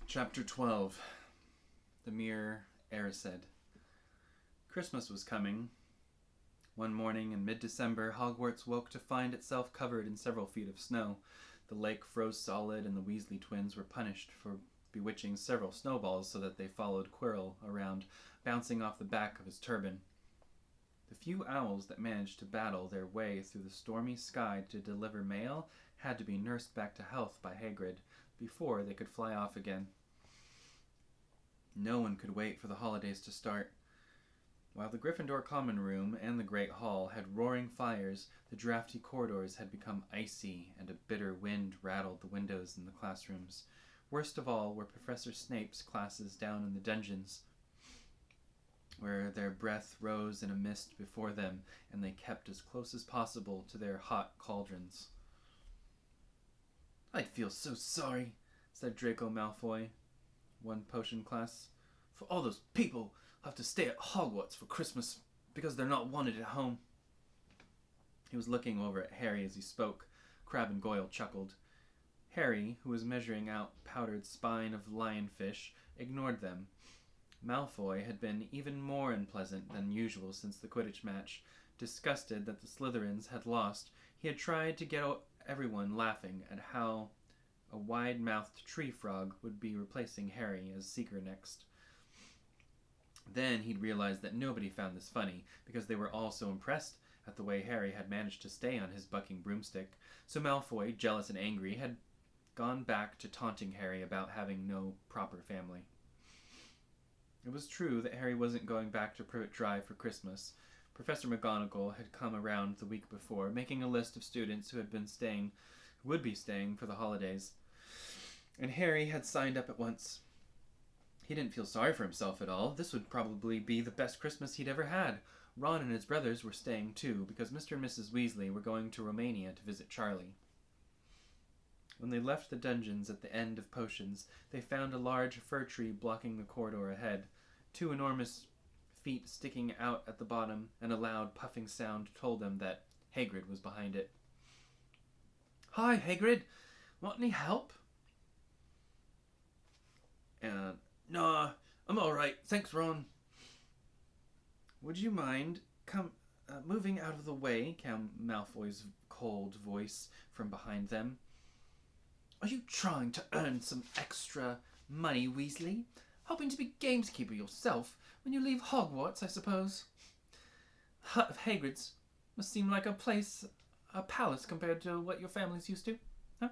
Chapter 12. The Mere Erised. Christmas was coming. One morning in mid-December, Hogwarts woke to find itself covered in several feet of snow. The lake froze solid, and the Weasley twins were punished for bewitching several snowballs so that they followed Quirrell around, bouncing off the back of his turban. The few owls that managed to battle their way through the stormy sky to deliver mail had to be nursed back to health by Hagrid before they could fly off again. No one could wait for the holidays to start. While the Gryffindor common room and the Great Hall had roaring fires, the drafty corridors had become icy, and a bitter wind rattled the windows in the classrooms. Worst of all were Professor Snape's classes down in the dungeons, where their breath rose in a mist before them, and they kept as close as possible to their hot cauldrons. "I'd feel so sorry," said Draco Malfoy, one potion class, "for all those people who have to stay at Hogwarts for Christmas because they're not wanted at home." He was looking over at Harry as he spoke. Crabbe and Goyle chuckled. Harry, who was measuring out powdered spine of lionfish, ignored them. Malfoy had been even more unpleasant than usual since the Quidditch match. Disgusted that the Slytherins had lost, he had tried to get everyone laughing at how a wide-mouthed tree frog would be replacing Harry as Seeker next. Then he'd realized that nobody found this funny, because they were all so impressed at the way Harry had managed to stay on his bucking broomstick. So Malfoy, jealous and angry, had gone back to taunting Harry about having no proper family. It was true that Harry wasn't going back to Privet Drive for Christmas. Professor McGonagall had come around the week before, making a list of students who would be staying for the holidays, and Harry had signed up at once. He didn't feel sorry for himself at all. This would probably be the best Christmas he'd ever had. Ron and his brothers were staying too, because Mr. and Mrs. Weasley were going to Romania to visit Charlie. When they left the dungeons at the end of Potions, they found a large fir tree blocking the corridor ahead. Two enormous feet sticking out at the bottom, and a loud puffing sound told them that Hagrid was behind it. "Hi, Hagrid. Want any help?" "Nah, I'm alright. Thanks, Ron." "Would you mind moving out of the way?" came Malfoy's cold voice from behind them. "Are you trying to earn some extra money, Weasley? Hoping to be gamekeeper yourself when you leave Hogwarts, I suppose? Hut of Hagrid's must seem like a palace compared to what your family's used to, huh?"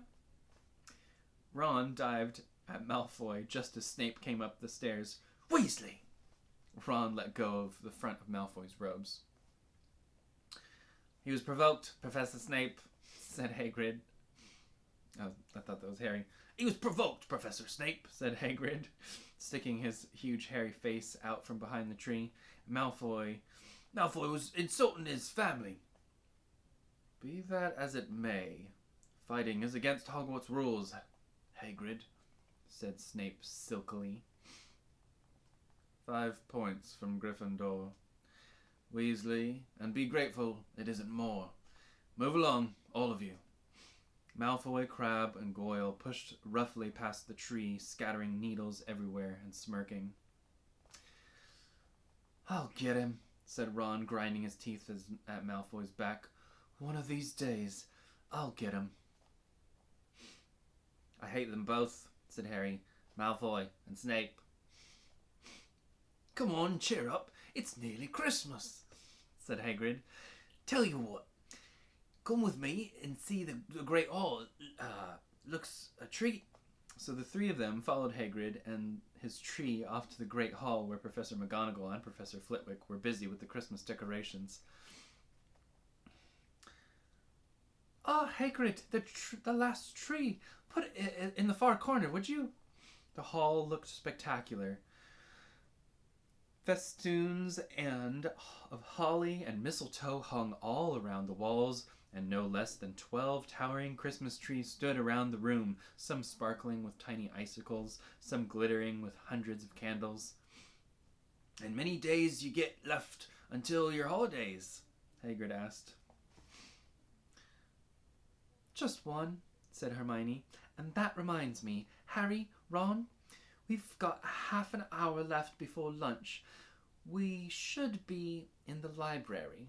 Ron dived at Malfoy just as Snape came up the stairs. "Weasley!" Ron let go of the front of Malfoy's robes. "He was provoked, Professor Snape," said Hagrid. Oh, I thought that was Harry. "He was provoked, Professor Snape," said Hagrid, sticking his huge hairy face out from behind the tree. Malfoy was insulting his family." "Be that as it may, fighting is against Hogwarts rules, Hagrid," said Snape silkily. 5 points from Gryffindor. Weasley, and be grateful it isn't more. Move along, all of you." Malfoy, Crabbe, and Goyle pushed roughly past the tree, scattering needles everywhere and smirking. "I'll get him," said Ron, grinding his teeth at Malfoy's back. "One of these days, I'll get him." "I hate them both," said Harry. "Malfoy and Snape." "Come on, cheer up. It's nearly Christmas," said Hagrid. "Tell you what. Come with me and see the Great Hall. Looks a treat." So the three of them followed Hagrid and his tree off to the Great Hall, where Professor McGonagall and Professor Flitwick were busy with the Christmas decorations. "Ah, Hagrid, the last tree. Put it in the far corner, would you?" The hall looked spectacular. Festoons of holly and mistletoe hung all around the walls, and no less than 12 towering Christmas trees stood around the room, some sparkling with tiny icicles, some glittering with hundreds of candles. "And many days you get left until your holidays?" Hagrid asked. "Just one," said Hermione. "And that reminds me, Harry, Ron, We've got half an hour left before lunch. We should be in the library."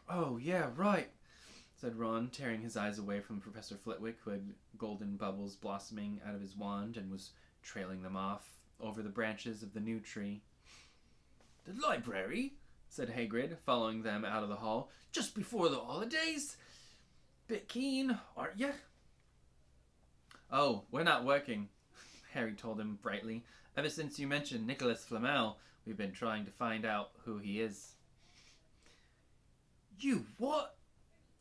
"Oh, yeah, right," said Ron, tearing his eyes away from Professor Flitwick, who had golden bubbles blossoming out of his wand and was trailing them off over the branches of the new tree. "The library?" said Hagrid, following them out of the hall. "Just before the holidays? Bit keen, aren't you?" "Oh, we're not working," Harry told him brightly. "Ever since you mentioned Nicholas Flamel, we've been trying to find out who he is." "You what?"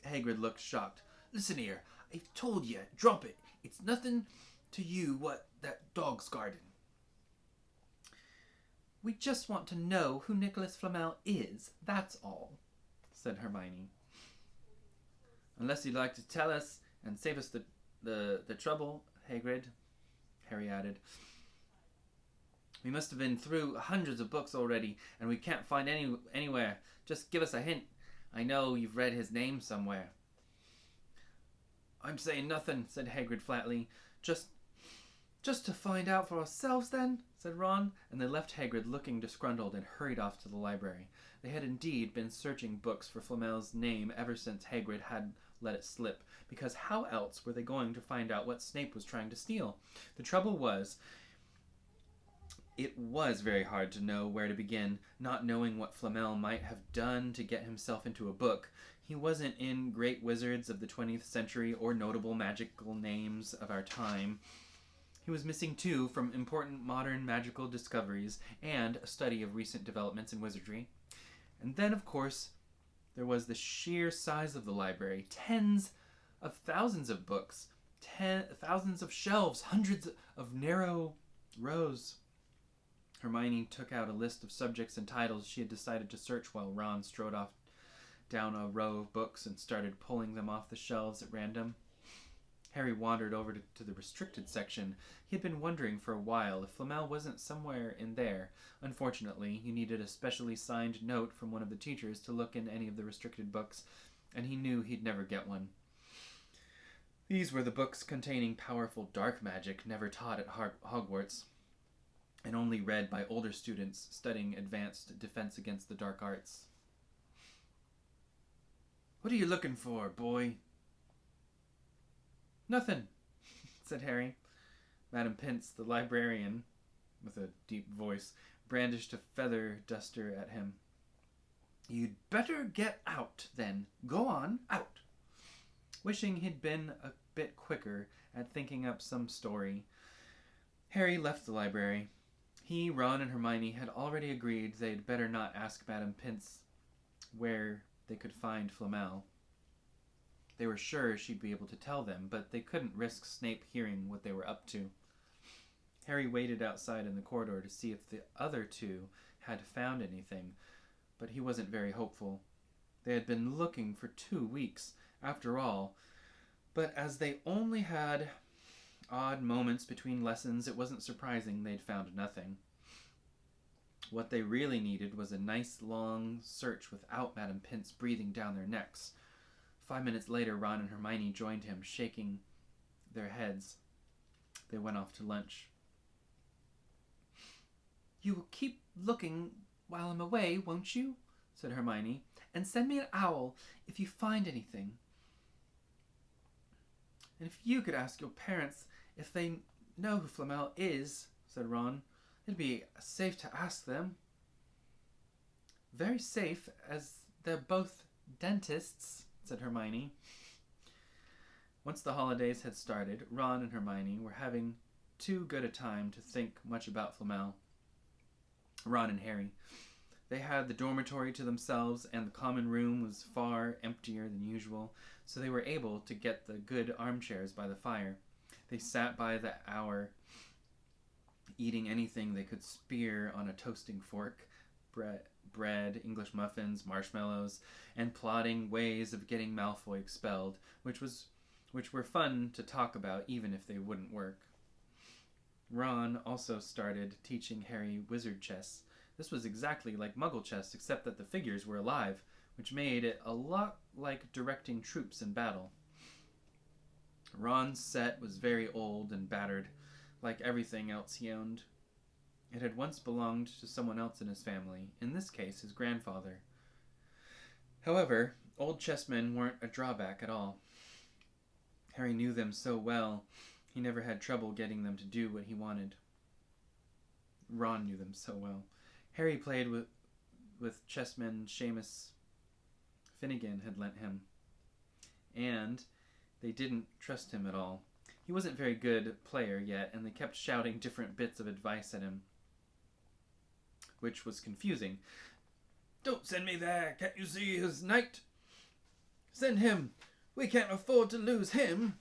Hagrid looked shocked. "Listen here, I've told you, drop it. It's nothing to you what that dog's garden." "We just want to know who Nicholas Flamel is, that's all," said Hermione. "Unless you'd like to tell us and save us the trouble, Hagrid," Harry added. "We must have been through hundreds of books already, and we can't find anywhere. Just give us a hint. I know you've read his name somewhere." "I'm saying nothing," said Hagrid flatly. Just to find out for ourselves, then," said Ron, and they left Hagrid looking disgruntled and hurried off to the library. They had indeed been searching books for Flamel's name ever since Hagrid had let it slip, because how else were they going to find out what Snape was trying to steal? The trouble was, it was very hard to know where to begin, not knowing what Flamel might have done to get himself into a book. He wasn't in great wizards of the 20th century or notable magical names of our time. He was missing, too, from important modern magical discoveries and a study of recent developments in wizardry. And then, of course, there was the sheer size of the library. Tens of thousands of books, thousands of shelves, hundreds of narrow rows. Hermione took out a list of subjects and titles she had decided to search while Ron strode off down a row of books and started pulling them off the shelves at random. Harry wandered over to the restricted section. He had been wondering for a while if Flamel wasn't somewhere in there. Unfortunately, he needed a specially signed note from one of the teachers to look in any of the restricted books, and he knew he'd never get one. These were the books containing powerful dark magic never taught at Hogwarts, and only read by older students studying advanced defense against the dark arts. "What are you looking for, boy?" "Nothing," said Harry. Madame Pince, the librarian, with a deep voice, brandished a feather duster at him. "You'd better get out, then. Go on, out." Wishing he'd been a bit quicker at thinking up some story, Harry left the library. He, Ron, and Hermione had already agreed they'd better not ask Madame Pince where they could find Flamel. They were sure she'd be able to tell them, but they couldn't risk Snape hearing what they were up to. Harry waited outside in the corridor to see if the other two had found anything, but he wasn't very hopeful. They had been looking for 2 weeks, after all, but as they only had odd moments between lessons, it wasn't surprising they'd found nothing. What they really needed was a nice long search without Madame Pince breathing down their necks. 5 minutes later, Ron and Hermione joined him, shaking their heads. They went off to lunch. "You will keep looking while I'm away, won't you?" said Hermione. "And send me an owl if you find anything." "And if you could ask your parents if they know who Flamel is," said Ron. "It'd be safe to ask them." "Very safe, as they're both dentists," said Hermione. Once the holidays had started, Ron and Hermione were having too good a time to think much about Flamel. Ron and Harry. They had the dormitory to themselves, and the common room was far emptier than usual, so they were able to get the good armchairs by the fire. They sat by the hour, eating anything they could spear on a toasting fork, bread, English muffins, marshmallows, and plotting ways of getting Malfoy expelled, which were fun to talk about even if they wouldn't work. Ron also started teaching Harry wizard chess. This was exactly like Muggle chess, except that the figures were alive, which made it a lot like directing troops in battle. Ron's set was very old and battered, like everything else he owned. It had once belonged to someone else in his family, in this case his grandfather. However, old chessmen weren't a drawback at all. Harry knew them so well, he never had trouble getting them to do what he wanted. Ron knew them so well. Harry played with chessmen Seamus Finnegan had lent him, and they didn't trust him at all. He wasn't a very good player yet, and they kept shouting different bits of advice at him, which was confusing. "Don't send me there! Can't you see his knight? Send him! We can't afford to lose him!"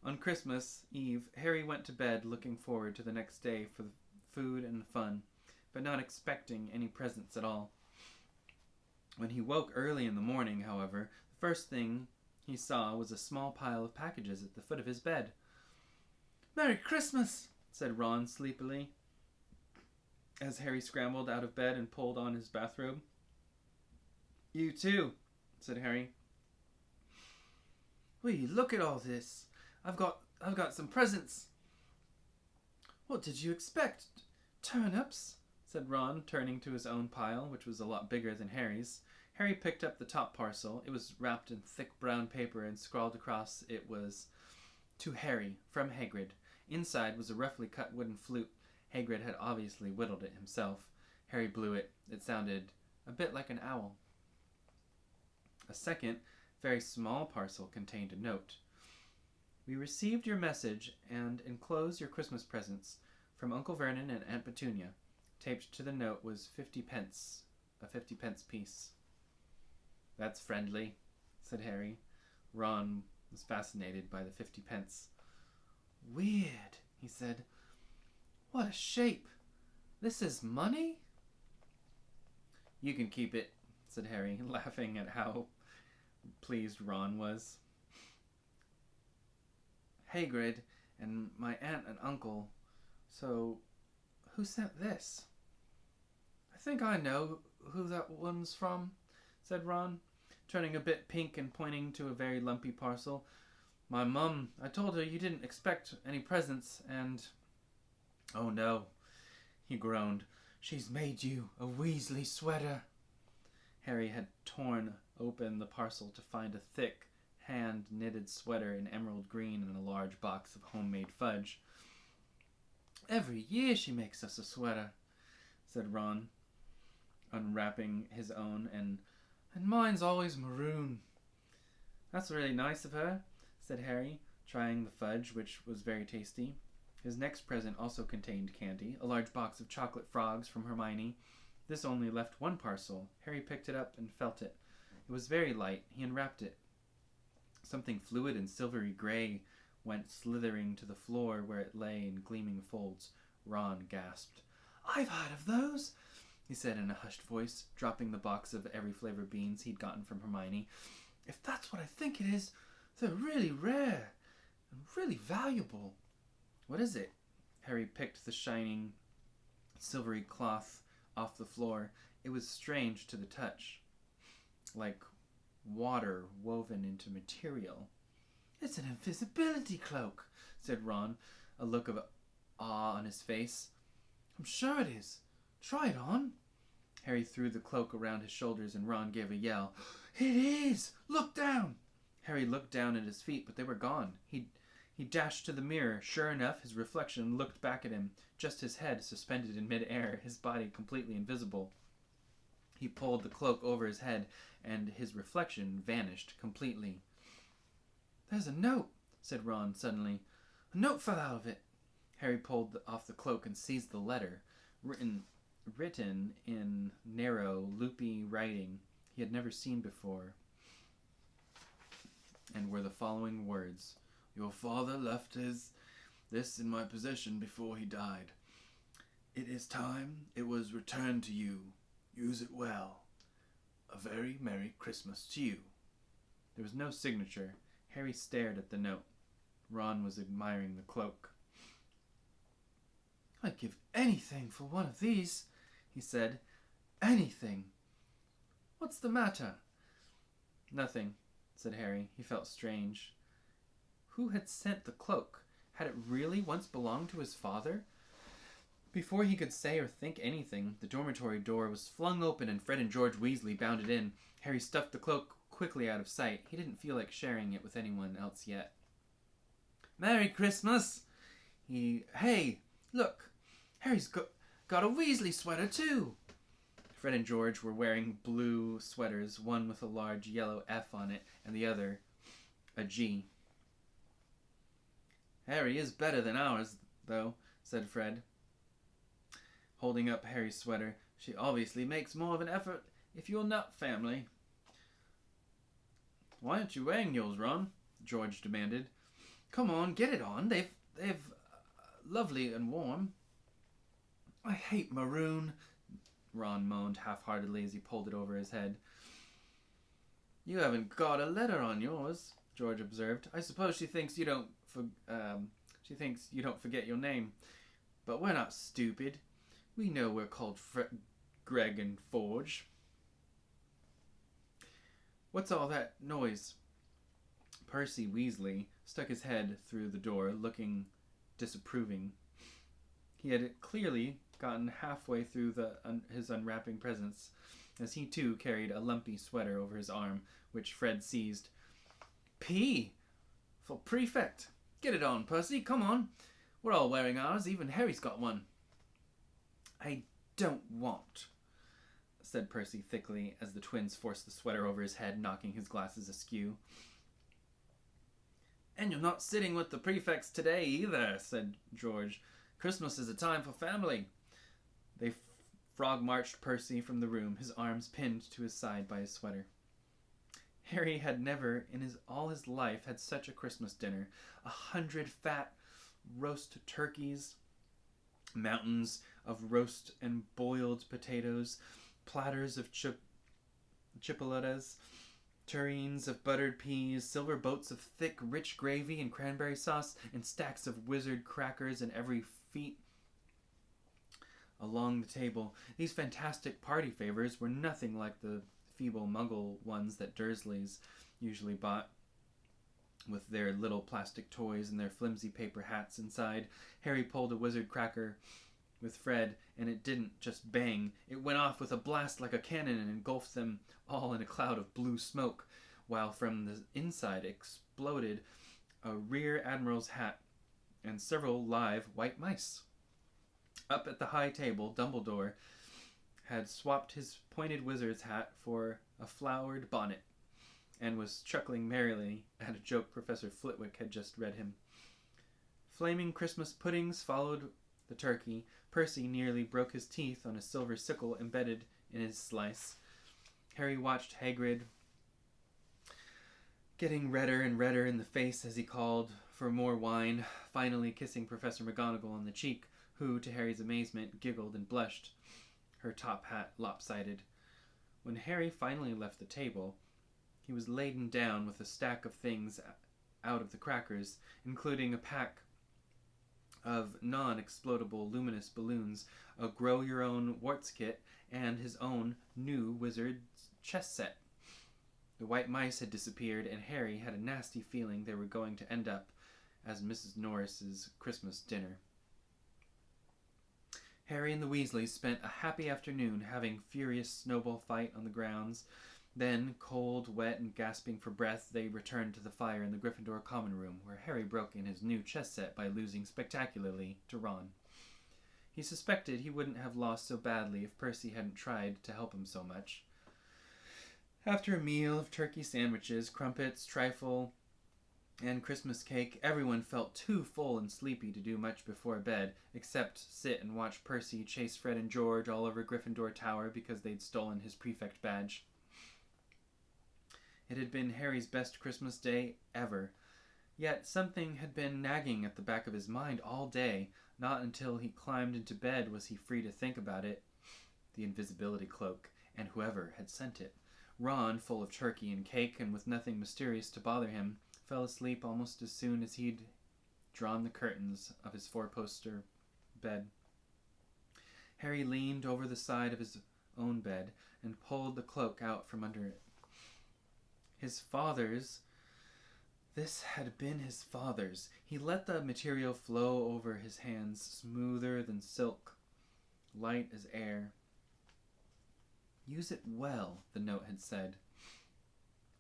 On Christmas Eve, Harry went to bed looking forward to the next day for the food and fun, but not expecting any presents at all. When he woke early in the morning, however, the first thing he saw was a small pile of packages at the foot of his bed. "Merry Christmas!" said Ron sleepily, as Harry scrambled out of bed and pulled on his bathrobe. "You too," said Harry. "Wee, look at all this. I've got some presents." "What did you expect? Turnips?" said Ron, turning to his own pile, which was a lot bigger than Harry's. Harry picked up the top parcel. It was wrapped in thick brown paper, and scrawled across it was, "To Harry, from Hagrid." Inside was a roughly cut wooden flute. Hagrid had obviously whittled it himself. Harry blew it. It sounded a bit like an owl. A second, very small parcel contained a note. "We received your message and enclose your Christmas presents from Uncle Vernon and Aunt Petunia." Taped to the note was 50 pence, a 50-pence piece. "That's friendly," said Harry. Ron was fascinated by the 50 pence. "Weird," he said. "What a shape. This is money?" "You can keep it," said Harry, laughing at how pleased Ron was. "Hagrid and my aunt and uncle. So, who sent this?" "I think I know who that one's from," said Ron, turning a bit pink and pointing to a very lumpy parcel. "My mum, I told her you didn't expect any presents, and... oh no," he groaned, "she's made you a Weasley sweater." Harry had torn open the parcel to find a thick, hand-knitted sweater in emerald green and a large box of homemade fudge. "Every year she makes us a sweater," said Ron, unwrapping his own, and mine's always maroon." "That's really nice of her," said Harry, trying the fudge, which was very tasty. His next present also contained candy, a large box of chocolate frogs from Hermione. This only left one parcel. Harry picked it up and felt it. It was very light. He unwrapped it. Something fluid and silvery gray went slithering to the floor where it lay in gleaming folds. Ron gasped. "I've heard of those," he said in a hushed voice, dropping the box of every flavor beans he'd gotten from Hermione. "If that's what I think it is, they're really rare and really valuable." "What is it?" Harry picked the shining, silvery cloth off the floor. It was strange to the touch, like water woven into material. "It's an invisibility cloak," said Ron, a look of awe on his face. "I'm sure it is. Try it on." Harry threw the cloak around his shoulders, and Ron gave a yell. "It is! Look down!" Harry looked down at his feet, but they were gone. He dashed to the mirror. Sure enough, his reflection looked back at him, just his head suspended in mid-air, his body completely invisible. He pulled the cloak over his head, and his reflection vanished completely. "There's a note," said Ron suddenly. "A note fell out of it." Harry pulled off the cloak and seized the letter, written in narrow, loopy writing he had never seen before, and were the following words. "Your father left this in my possession before he died. It is time it was returned to you. Use it well. A very Merry Christmas to you." There was no signature. Harry stared at the note. Ron was admiring the cloak. "I'd give anything for one of these," he said. "Anything. What's the matter?" "Nothing," said Harry. He felt strange. Who had sent the cloak? Had it really once belonged to his father? Before he could say or think anything, the dormitory door was flung open and Fred and George Weasley bounded in. Harry stuffed the cloak quickly out of sight. He didn't feel like sharing it with anyone else yet. Merry Christmas! Hey, look! Harry's got a Weasley sweater too! Fred and George were wearing blue sweaters, one with a large yellow F on it and the other a G. Harry is better than ours, though, said Fred, holding up Harry's sweater. She obviously makes more of an effort if you're not family. Why aren't you wearing yours, Ron? George demanded. Come on, get it on. They've lovely and warm. I hate maroon, Ron moaned half-heartedly as he pulled it over his head. You haven't got a letter on yours, George observed. I suppose she thinks you don't forget your name. But we're not stupid. We know we're called Greg and Forge. What's all that noise? Percy Weasley stuck his head through the door, looking disapproving. He had clearly gotten halfway through his unwrapping presents, as he too carried a lumpy sweater over his arm, which Fred seized. P! For prefect! Get it on, Percy, come on! We're all wearing ours, even Harry's got one. I don't want, said Percy thickly, as the twins forced the sweater over his head, knocking his glasses askew. And you're not sitting with the prefects today either, said George. Christmas is a time for family. They frog-marched Percy from the room, his arms pinned to his side by his sweater. Harry had never, in all his life, had such a Christmas dinner. 100 fat roast turkeys, mountains of roast and boiled potatoes, platters of chipolatas, tureens of buttered peas, silver boats of thick, rich gravy and cranberry sauce, and stacks of wizard crackers in every feet along the table. These fantastic party favors were nothing like the feeble muggle ones that Dursleys usually bought, with their little plastic toys and their flimsy paper hats inside. Harry pulled a wizard cracker with Fred, and it didn't just bang. It went off with a blast like a cannon and engulfed them all in a cloud of blue smoke, while from the inside exploded a rear admiral's hat and several live white mice. Up at the high table, Dumbledore had swapped his pointed wizard's hat for a flowered bonnet, and was chuckling merrily at a joke Professor Flitwick had just read him. Flaming Christmas puddings followed the turkey. Percy nearly broke his teeth on a silver sickle embedded in his slice. Harry watched Hagrid getting redder and redder in the face as he called for more wine, finally kissing Professor McGonagall on the cheek, who, to Harry's amazement, giggled and blushed, her top hat lopsided. When Harry finally left the table, he was laden down with a stack of things out of the crackers, including a pack of non-explodable luminous balloons, a grow-your-own warts kit, and his own new wizard's chess set. The white mice had disappeared, and Harry had a nasty feeling they were going to end up as Mrs. Norris's Christmas dinner. Harry and the Weasleys spent a happy afternoon having furious snowball fight on the grounds. Then, cold, wet, and gasping for breath, they returned to the fire in the Gryffindor common room, where Harry broke in his new chess set by losing spectacularly to Ron. He suspected he wouldn't have lost so badly if Percy hadn't tried to help him so much. After a meal of turkey sandwiches, crumpets, trifle, and Christmas cake, everyone felt too full and sleepy to do much before bed, except sit and watch Percy chase Fred and George all over Gryffindor Tower because they'd stolen his prefect badge. It had been Harry's best Christmas day ever, yet something had been nagging at the back of his mind all day. Not until he climbed into bed was he free to think about it. The invisibility cloak, and whoever had sent it. Ron, full of turkey and cake and with nothing mysterious to bother him, fell asleep almost as soon as he'd drawn the curtains of his four-poster bed. Harry leaned over the side of his own bed and pulled the cloak out from under it. His father's This had been his father's. He let the material flow over his hands, smoother than silk, light as air. Use it well, the note had said.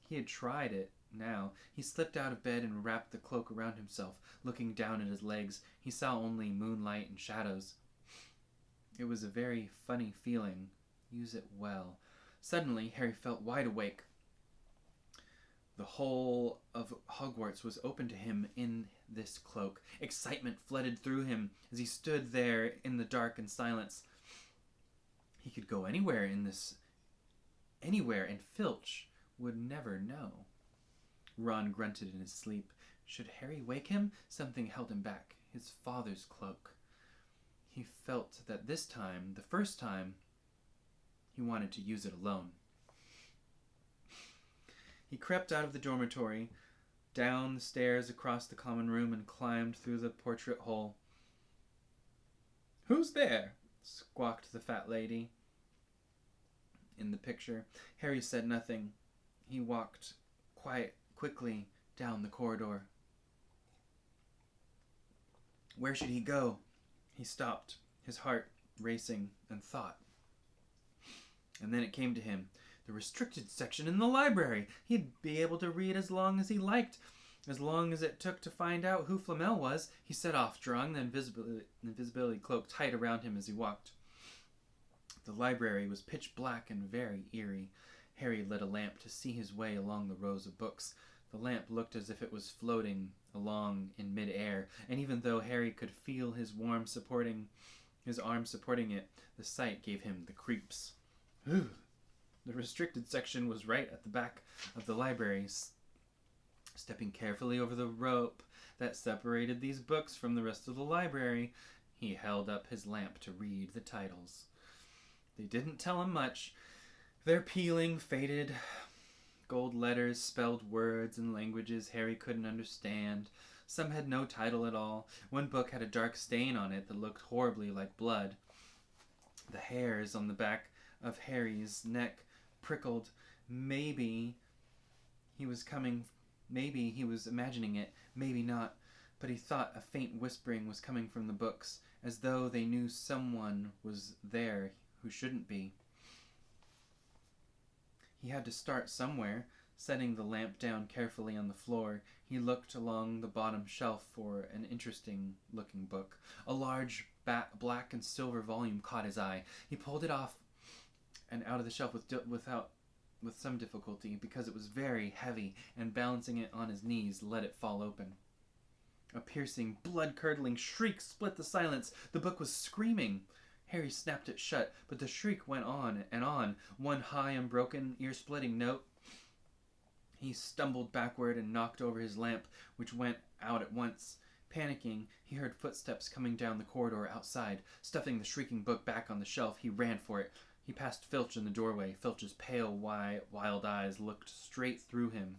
He had tried it. Now, he slipped out of bed and wrapped the cloak around himself. Looking down at his legs, he saw only moonlight and shadows. It was a very funny feeling. Use it well. Suddenly, Harry felt wide awake. The whole of Hogwarts was open to him in this cloak. Excitement flooded through him as he stood there in the dark and silence. He could go anywhere, and Filch would never know. Ron grunted in his sleep. Should Harry wake him? Something held him back. His father's cloak. He felt that this time, the first time, he wanted to use it alone. He crept out of the dormitory, down the stairs across the common room, and climbed through the portrait hole. "Who's there?" squawked the fat lady in the picture. Harry said nothing. He walked quickly down the corridor. Where should he go? He stopped, his heart racing, and thought. And then it came to him. The restricted section in the library. He'd be able to read as long as he liked, as long as it took to find out who Flamel was. He set off, drawing the invisibility cloak tight around him as he walked. The library was pitch black and very eerie. Harry lit a lamp to see his way along the rows of books. The lamp looked as if it was floating along in mid-air, and even though Harry could feel his arm supporting it, the sight gave him the creeps. The restricted section was right at the back of the library. Stepping carefully over the rope that separated these books from the rest of the library, he held up his lamp to read the titles. They didn't tell him much. Their peeling, faded gold letters spelled words and languages Harry couldn't understand. Some had no title at all. One book had a dark stain on it that looked horribly like blood. The hairs on the back of Harry's neck prickled. Maybe he was imagining it, maybe not, but he thought a faint whispering was coming from the books, as though they knew someone was there who shouldn't be. He had to start somewhere. Setting the lamp down carefully on the floor, he looked along the bottom shelf for an interesting-looking book. A large black and silver volume caught his eye. He pulled it off and out of the shelf with some difficulty, because it was very heavy, and balancing it on his knees, let it fall open. A piercing, blood-curdling shriek split the silence. The book was screaming. Harry snapped it shut, but the shriek went on and on, one high, unbroken, ear-splitting note. He stumbled backward and knocked over his lamp, which went out at once. Panicking, he heard footsteps coming down the corridor outside. Stuffing the shrieking book back on the shelf, he ran for it. He passed Filch in the doorway. Filch's pale, wild eyes looked straight through him.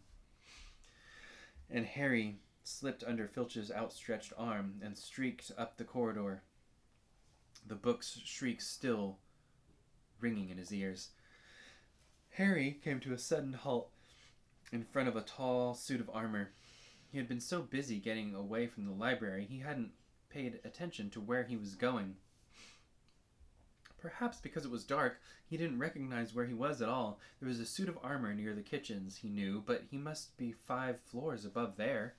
And Harry slipped under Filch's outstretched arm and streaked up the corridor, the book's shriek still ringing in his ears. Harry came to a sudden halt in front of a tall suit of armor. He had been so busy getting away from the library, he hadn't paid attention to where he was going. Perhaps because it was dark, he didn't recognize where he was at all. There was a suit of armor near the kitchens, he knew, but he must be 5 floors above there.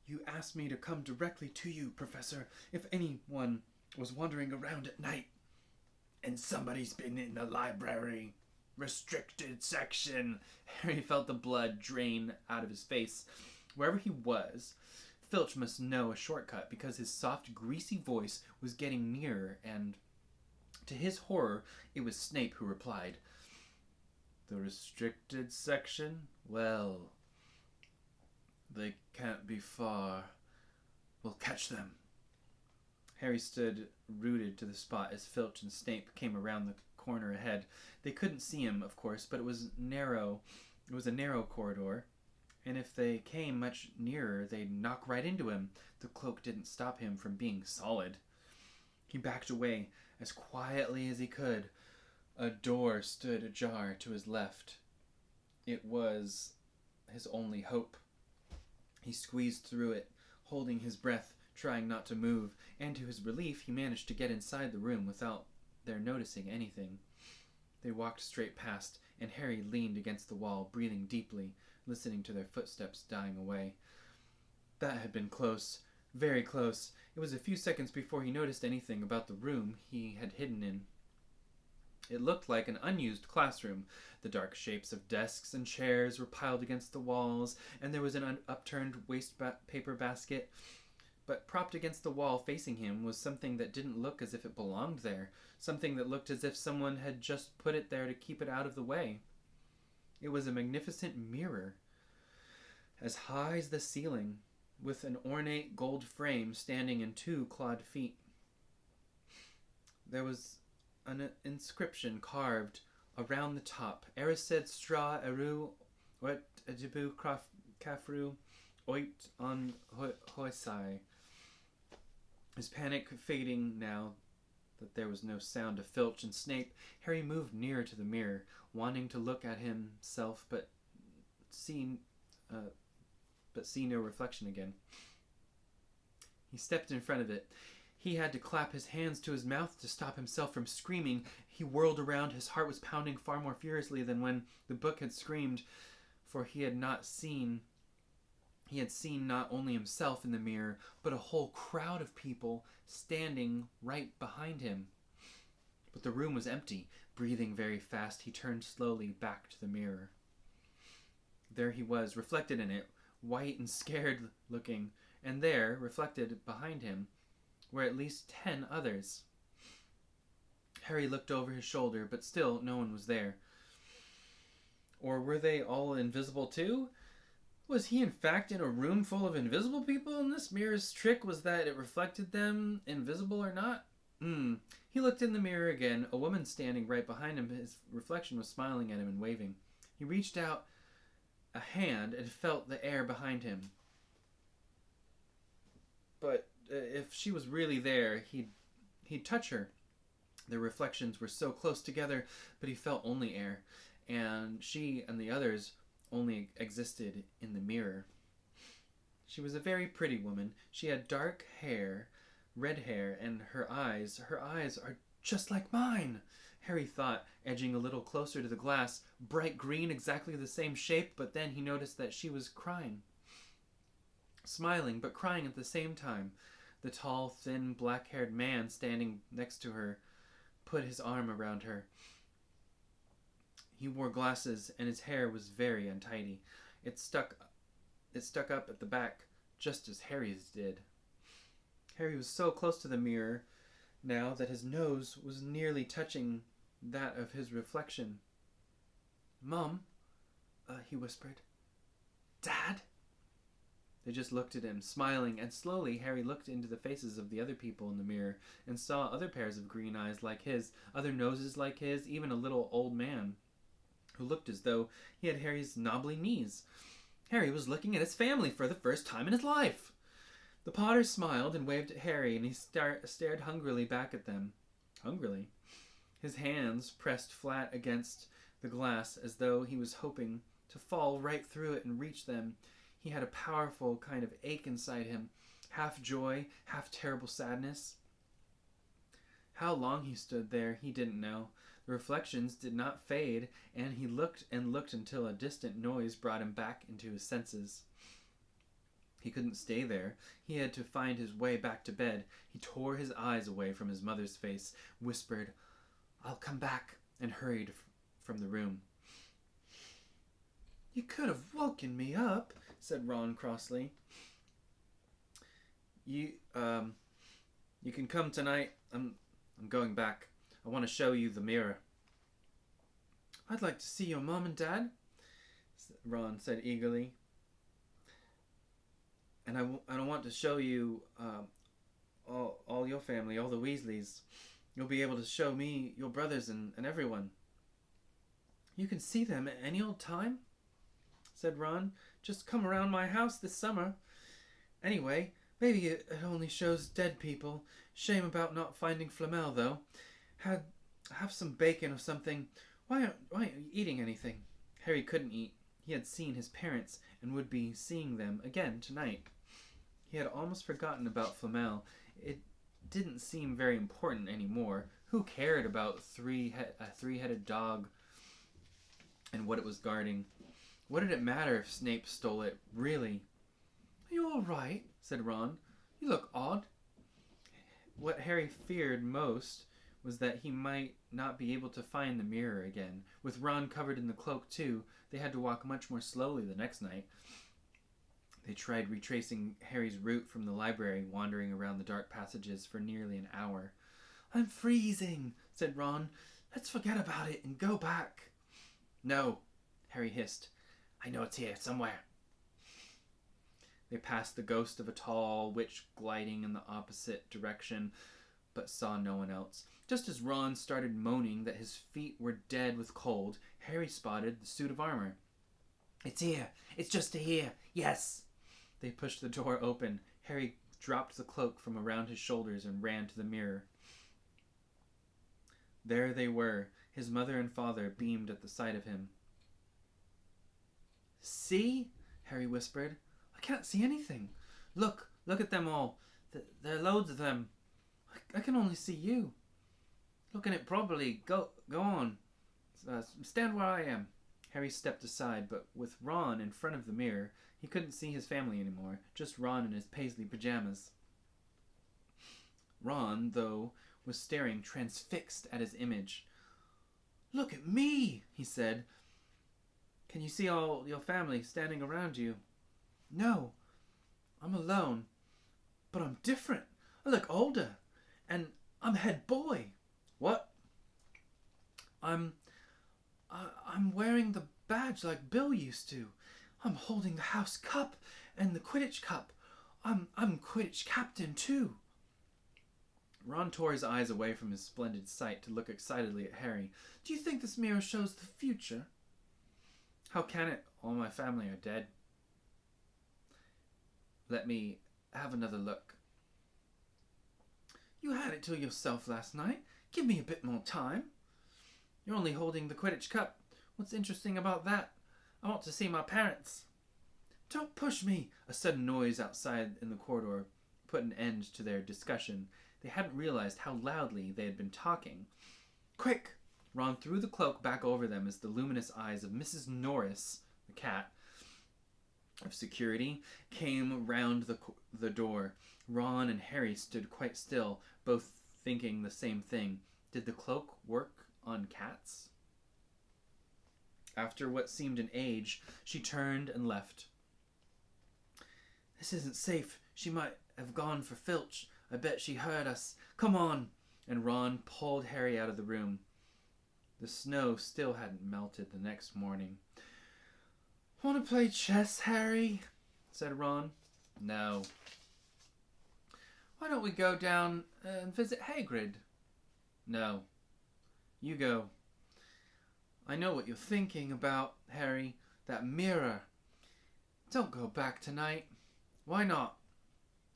You asked me to come directly to you, Professor, if anyone was wandering around at night. And somebody's been in the library. Restricted section. Harry felt the blood drain out of his face. Wherever he was, Filch must know a shortcut, because his soft, greasy voice was getting nearer, and to his horror, it was Snape who replied. The restricted section? Well, they can't be far. We'll catch them. Harry stood rooted to the spot as Filch and Snape came around the corner ahead. They couldn't see him, of course, but it was narrow. It was a narrow corridor, and if they came much nearer, they'd knock right into him. The cloak didn't stop him from being solid. He backed away as quietly as he could. A door stood ajar to his left. It was his only hope. He squeezed through it, holding his breath, trying not to move, and to his relief, he managed to get inside the room without their noticing anything. They walked straight past, and Harry leaned against the wall, breathing deeply, listening to their footsteps dying away. That had been close, very close. It was a few seconds before he noticed anything about the room he had hidden in. It looked like an unused classroom. The dark shapes of desks and chairs were piled against the walls, and there was an upturned waste paper basket. But propped against the wall facing him was something that didn't look as if it belonged there, something that looked as if someone had just put it there to keep it out of the way. It was a magnificent mirror, as high as the ceiling, with an ornate gold frame standing in 2 clawed feet. There was an inscription carved around the top. Erised stra eru oet edibu kafru oit on hoisai. His panic fading now that there was no sound of Filch and Snape, Harry moved nearer to the mirror, wanting to look at himself but see no reflection again. He stepped in front of it. He had to clap his hands to his mouth to stop himself from screaming. He whirled around. His heart was pounding far more furiously than when the book had screamed, for he had seen not only himself in the mirror, but a whole crowd of people standing right behind him. But the room was empty. Breathing very fast, he turned slowly back to the mirror. There he was, reflected in it, white and scared looking, and there, reflected behind him, were at least 10 others. Harry looked over his shoulder, but still no one was there. Or were they all invisible too? Was he in fact in a room full of invisible people, and this mirror's trick was that it reflected them, invisible or not? He looked in the mirror again. A woman standing right behind him, his reflection was smiling at him and waving. He reached out a hand and felt the air behind him. But if she was really there, he'd touch her. Their reflections were so close together, but he felt only air, and she and the others only existed in the mirror. She was a very pretty woman. She had dark hair, red hair, and her eyes are just like mine, Harry thought, edging a little closer to the glass. Bright green, exactly the same shape, but then he noticed that she was crying. Smiling, but crying at the same time. The tall, thin, black-haired man standing next to her put his arm around her. He wore glasses, and his hair was very untidy. It stuck up at the back, just as Harry's did. Harry was so close to the mirror now that his nose was nearly touching that of his reflection. "Mum," he whispered. "Dad?" They just looked at him, smiling, and slowly Harry looked into the faces of the other people in the mirror and saw other pairs of green eyes like his, other noses like his, even a little old man who looked as though he had Harry's knobbly knees. Harry was looking at his family for the first time in his life. The Potter smiled and waved at Harry, and he stared hungrily back at them. Hungrily. His hands pressed flat against the glass as though he was hoping to fall right through it and reach them. He had a powerful kind of ache inside him, half joy, half terrible sadness. How long he stood there, he didn't know. The reflections did not fade, and he looked and looked until a distant noise brought him back into his senses. He couldn't stay there. He had to find his way back to bed. He tore his eyes away from his mother's face, whispered, "I'll come back," and hurried from the room. "You could have woken me up," said Ron crossly. You can come tonight. I'm going back. I want to show you the mirror." "I'd like to see your mom and dad," Ron said eagerly. "And I want to show you all your family, all the Weasleys. You'll be able to show me your brothers and everyone." "You can see them at any old time," said Ron. "Just come around my house this summer. Anyway, maybe it only shows dead people. Shame about not finding Flamel, though. Have some bacon or something. Why aren't you eating anything?" Harry couldn't eat. He had seen his parents and would be seeing them again tonight. He had almost forgotten about Flamel. It didn't seem very important anymore. Who cared about a three-headed dog and what it was guarding? What did it matter if Snape stole it, really? "Are you all right?" said Ron. "You look odd." What Harry feared most was that he might not be able to find the mirror again. With Ron covered in the cloak too, they had to walk much more slowly the next night. They tried retracing Harry's route from the library, wandering around the dark passages for nearly an hour. "I'm freezing," said Ron. "Let's forget about it and go back." "No," Harry hissed. "I know it's here somewhere." They passed the ghost of a tall witch gliding in the opposite direction, but saw no one else. Just as Ron started moaning that his feet were dead with cold, Harry spotted the suit of armor. "It's here. It's just here. Yes." They pushed the door open. Harry dropped the cloak from around his shoulders and ran to the mirror. There they were. His mother and father beamed at the sight of him. "See?" Harry whispered. "I can't see anything. Look at them all. There are loads of them. I can only see you. Look at it properly. Go on. Stand where I am." Harry stepped aside, but with Ron in front of the mirror, he couldn't see his family anymore, just Ron in his paisley pajamas. Ron, though, was staring transfixed at his image. "Look at me," he said. "Can you see all your family standing around you?" "No, I'm alone. But I'm different. I look older. And I'm head boy." "What?" I'm wearing the badge like Bill used to. I'm holding the house cup and the Quidditch cup. I'm Quidditch captain too." Ron tore his eyes away from his splendid sight to look excitedly at Harry. "Do you think this mirror shows the future?" "How can it? All my family are dead." "Let me have another look." "You had it to yourself last night. Give me a bit more time." "You're only holding the Quidditch cup. What's interesting about that? I want to see my parents." "Don't push me!" A sudden noise outside in the corridor put an end to their discussion. They hadn't realized how loudly they had been talking. "Quick!" Ron threw the cloak back over them as the luminous eyes of Mrs. Norris, the cat of security, came round the door. Ron and Harry stood quite still, both thinking the same thing. Did the cloak work on cats? After what seemed an age, she turned and left. "This isn't safe. She might have gone for Filch. I bet she heard us. Come on!" And Ron pulled Harry out of the room. The snow still hadn't melted the next morning. "Want to play chess, Harry?" said Ron. "No." "Why don't we go down and visit Hagrid?" "No." "You go." "I know what you're thinking about, Harry. That mirror." "Don't go back tonight." "Why not?"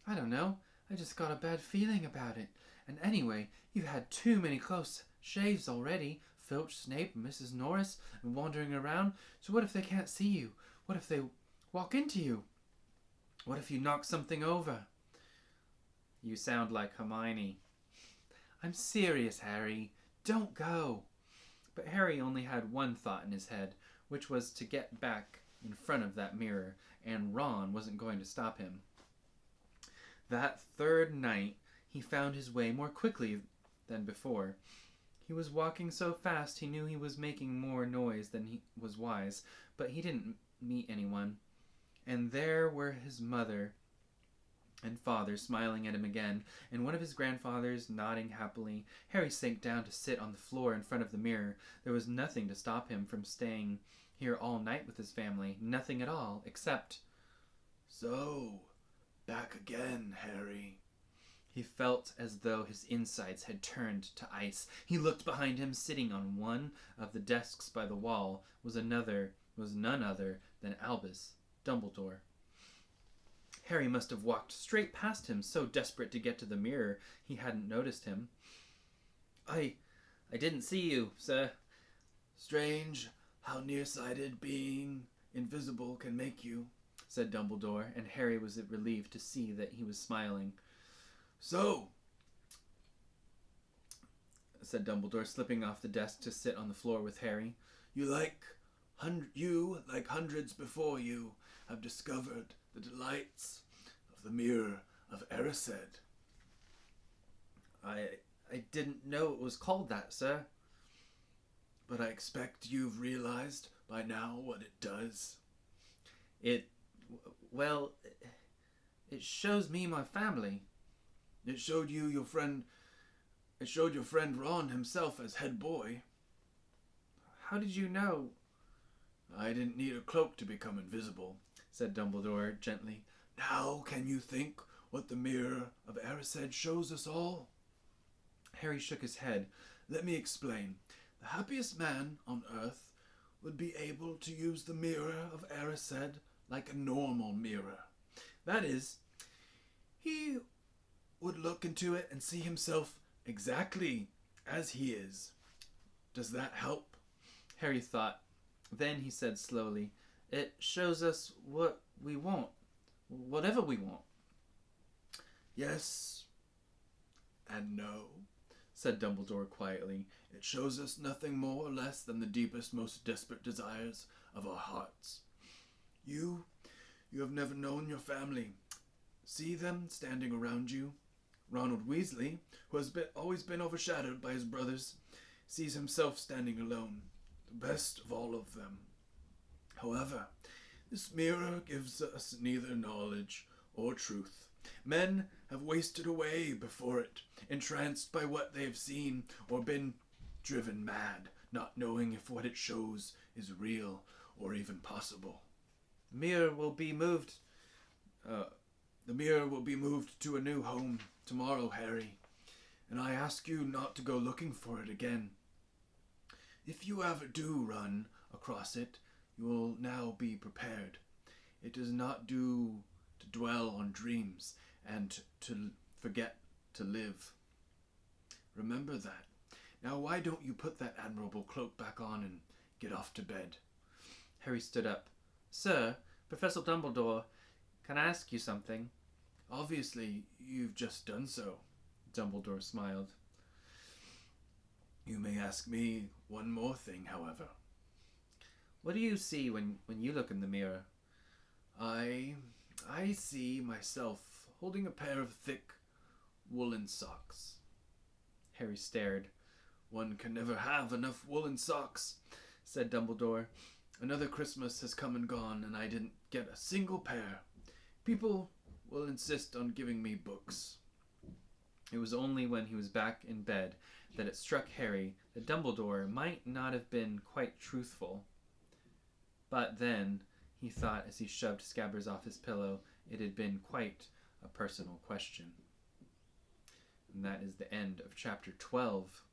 "I don't know. I just got a bad feeling about it. And anyway, you've had too many close shaves already. Filch, Snape, and Mrs. Norris, and wandering around. So what if they can't see you? What if they walk into you? What if you knock something over?" "You sound like Hermione." "I'm serious, Harry. Don't go." But Harry only had one thought in his head, which was to get back in front of that mirror, and Ron wasn't going to stop him. That third night, he found his way more quickly than before. He was walking so fast he knew he was making more noise than he was wise, but he didn't meet anyone. And there were his mother and father smiling at him again, and one of his grandfathers nodding happily. Harry sank down to sit on the floor in front of the mirror. There was nothing to stop him from staying here all night with his family. Nothing at all, except... "So, back again, Harry." He felt as though his insides had turned to ice. He looked behind him. Sitting on one of the desks by the wall was none other than Albus Dumbledore. Harry must have walked straight past him, so desperate to get to the mirror he hadn't noticed him. I didn't see you, sir." "Strange. how nearsighted being invisible can make you, said Dumbledore, and Harry was relieved to see that he was smiling. So, said Dumbledore, slipping off the desk to sit on the floor with Harry. you, like hundreds before you, have discovered the delights of the Mirror of Erised. I didn't know it was called that, sir. But I expect you've realized by now what it does. It shows me my family. It showed your friend Ron himself as head boy. How did you know? I didn't need a cloak to become invisible, said Dumbledore gently. Now can you think what the Mirror of Erised shows us all? Harry shook his head. Let me explain. The happiest man on earth would be able to use the Mirror of Erised like a normal mirror. That is, he would look into it and see himself exactly as he is. Does that help? Harry thought. Then he said slowly, it shows us what we want. Whatever we want. Yes and no, said Dumbledore quietly. It shows us nothing more or less than the deepest, most desperate desires of our hearts. You have never known your family. See them standing around you. Ronald Weasley, who has always been overshadowed by his brothers, sees himself standing alone, the best of all of them. However, this mirror gives us neither knowledge or truth. Men have wasted away before it, entranced by what they have seen, or been driven mad, not knowing if what it shows is real or even possible. The mirror will be moved to a new home tomorrow, Harry, and I ask you not to go looking for it again. If you ever do run across it, you will now be prepared. It does not do to dwell on dreams and to forget to live. Remember that. Now why don't you put that admirable cloak back on and get off to bed? Harry stood up. Sir, Professor Dumbledore, can I ask you something? Obviously, you've just done so. Dumbledore smiled. You may ask me one more thing, however. What do you see when you look in the mirror? I see myself holding a pair of thick woolen socks. Harry stared. One can never have enough woolen socks, said Dumbledore. Another Christmas has come and gone, and I didn't get a single pair. People will insist on giving me books. It was only when he was back in bed that it struck Harry that Dumbledore might not have been quite truthful. But then, he thought as he shoved Scabbers off his pillow, it had been quite a personal question. And that is the end of chapter 12.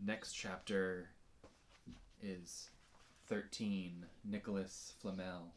Next chapter is 13, Nicholas Flamel.